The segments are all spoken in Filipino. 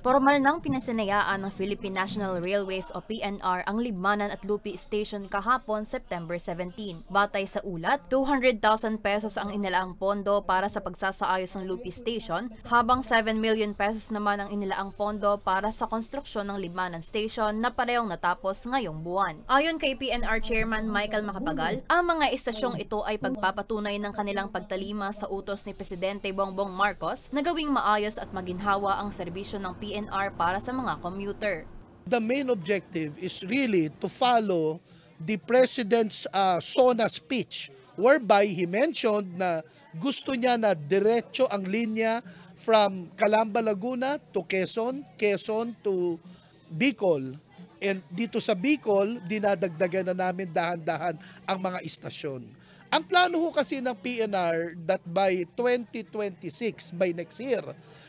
Formal nang pinasinayaan ng Philippine National Railways o PNR ang Libmanan at Lupi Station kahapon September 17. Batay sa ulat, 200,000 pesos ang inilaang pondo para sa pagsasaayos ng Lupi Station, habang 7 million pesos naman ang inilaang pondo para sa konstruksyon ng Libmanan Station na parehong natapos ngayong buwan. Ayon kay PNR Chairman Michael Macapagal, ang mga istasyong ito ay pagpapatunay ng kanilang pagtalima sa utos ni Presidente Bongbong Marcos na gawing maayos at maginhawa ang serbisyo ng PNR para sa mga commuter. The main objective is really to follow the President's SONA speech, whereby he mentioned na gusto niya na diretso ang linya from Calamba, Laguna to Quezon, Quezon to Bicol. And dito sa Bicol, dinadagdagan na namin dahan-dahan ang mga istasyon. Ang plano ho kasi ng PNR that by 2026, by next year,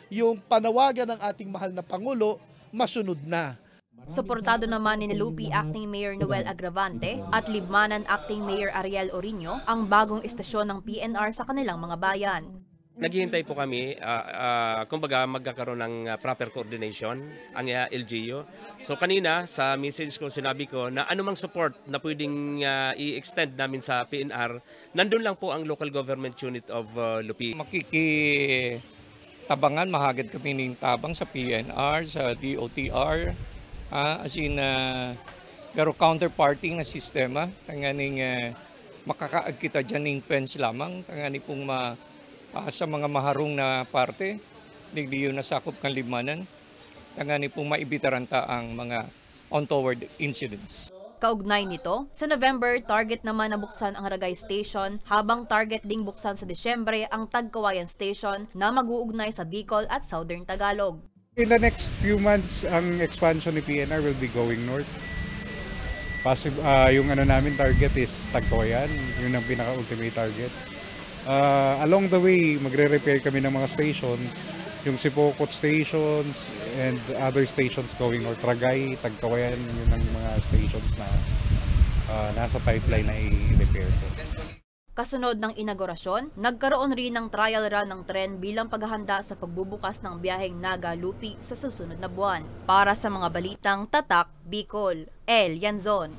yung panawagan ng ating mahal na Pangulo, masunod na. Suportado naman ni Lupi Acting Mayor Noel Agravante at Libmanan Acting Mayor Ariel Orino ang bagong istasyon ng PNR sa kanilang mga bayan. Naghihintay po kami, kumbaga magkakaroon ng proper coordination ang LGU. So kanina sa message ko sinabi ko na anumang support na pwedeng i-extend namin sa PNR, nandun lang po ang local government unit of Lupi. Tabangan, mahagad kami ng tabang sa PNR, sa DOTR, as in, pero counterparting na sistema, tanganing makakaag kita dyan ng fence lamang, tanganing pong sa mga maharong na parte, hindi yun nasakop kang Libmanan, tanganing pong maibitaranta ang mga untoward incidents. Kaugnay nito, sa November, target naman na buksan ang Ragay Station, habang target ding buksan sa Disyembre ang Tagkawayan Station na mag-uugnay sa Bicol at Southern Tagalog. In the next few months, ang expansion ni PNR will be going north. Yung namin target is Tagkawayan, yun ang pinaka-ultimate target. Along the way, magre-repair kami ng mga stations, yung Sipokot stations and other stations going north. Ragay, Tagkawayan, yun ang mga stations na nasa pipeline na i-repair ko. Kasunod ng inaugurasyon, nagkaroon rin ng trial run ng tren bilang paghahanda sa pagbubukas ng biyaheng Naga-Lupi sa susunod na buwan. Para sa mga balitang Tatak, Bicol, El Yanzon.